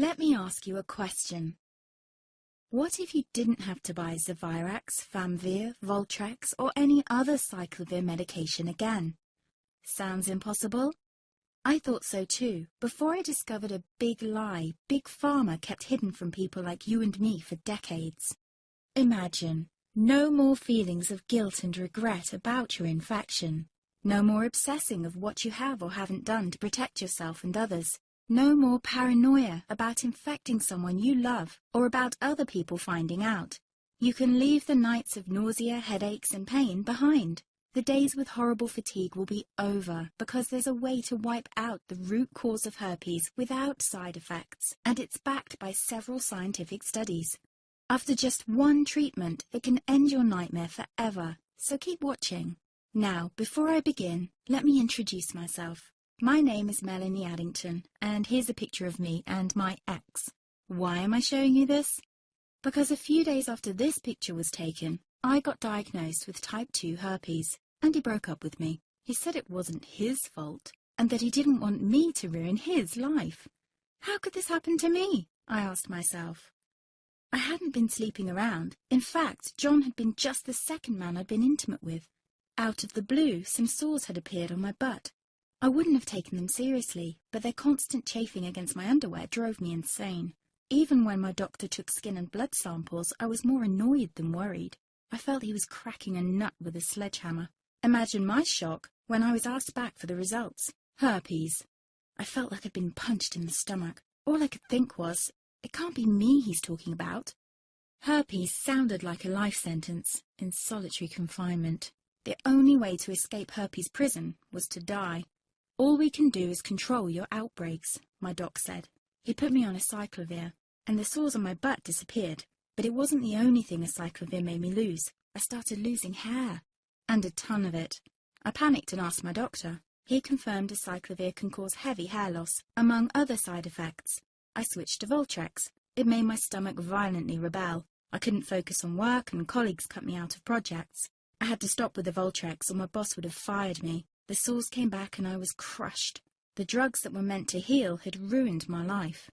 Let me ask you a question. What if you didn't have to buy Zevirax, Famvir, Voltrex, or any other cyclovir medication again? Sounds impossible? I thought so too, before I discovered a big lie Big Pharma kept hidden from people like you and me for decades. Imagine, no more feelings of guilt and regret about your infection. No more obsessing of what you have or haven't done to protect yourself and others. No more paranoia about infecting someone you love or about other people finding out. You can leave the nights of nausea, headaches and pain behind. The days with horrible fatigue will be over because there's a way to wipe out the root cause of herpes without side effects, and it's backed by several scientific studies. After just one treatment, it can end your nightmare forever, so keep watching. Now, before I begin, let me introduce myself. My name is Melanie Addington, and here's a picture of me and my ex. Why am I showing you this? Because a few days after this picture was taken, I got diagnosed with type 2 herpes, and he broke up with me. He said it wasn't his fault, and that he didn't want me to ruin his life. How could this happen to me? I asked myself. I hadn't been sleeping around. In fact, John had been just the second man I'd been intimate with. Out of the blue, some sores had appeared on my butt. I wouldn't have taken them seriously, but their constant chafing against my underwear drove me insane. Even when my doctor took skin and blood samples, I was more annoyed than worried. I felt he was cracking a nut with a sledgehammer. Imagine my shock when I was asked back for the results. Herpes. I felt like I'd been punched in the stomach. All I could think was, it can't be me he's talking about. Herpes sounded like a life sentence in solitary confinement. The only way to escape herpes prison was to die. All we can do is control your outbreaks, my doc said. He put me on a cyclovir, and the sores on my butt disappeared. But it wasn't the only thing a cyclovir made me lose. I started losing hair, and a ton of it. I panicked and asked my doctor. He confirmed a cyclovir can cause heavy hair loss, among other side effects. I switched to Voltrex. It made my stomach violently rebel. I couldn't focus on work, and colleagues cut me out of projects. I had to stop with the Voltrex, or my boss would have fired me. The sores came back and I was crushed. The drugs that were meant to heal had ruined my life.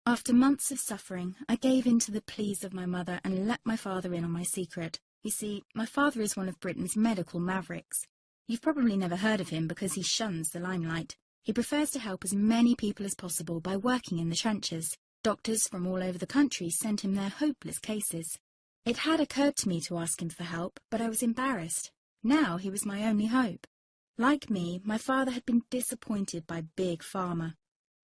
After months of suffering, I gave in to the pleas of my mother and let my father in on my secret. You see, my father is one of Britain's medical mavericks. You've probably never heard of him because he shuns the limelight. He prefers to help as many people as possible by working in the trenches. Doctors from all over the country sent him their hopeless cases. It had occurred to me to ask him for help, but I was embarrassed. Now he was my only hope. Like me, my father had been disappointed by Big Pharma.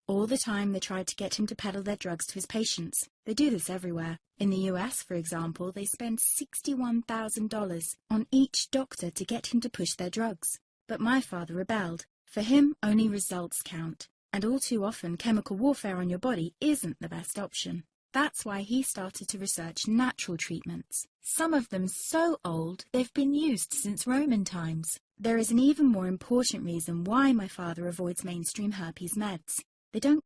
All the time they tried to get him to peddle their drugs to his patients. They do this everywhere. In the US, for example, they spend $61,000 on each doctor to get him to push their drugs. But my father rebelled. For him, only results count. And all too often, chemical warfare on your body isn't the best option. That's why he started to research natural treatments. Some of them so old, they've been used since Roman times. There is an even more important reason why my father avoids mainstream herpes meds. They don't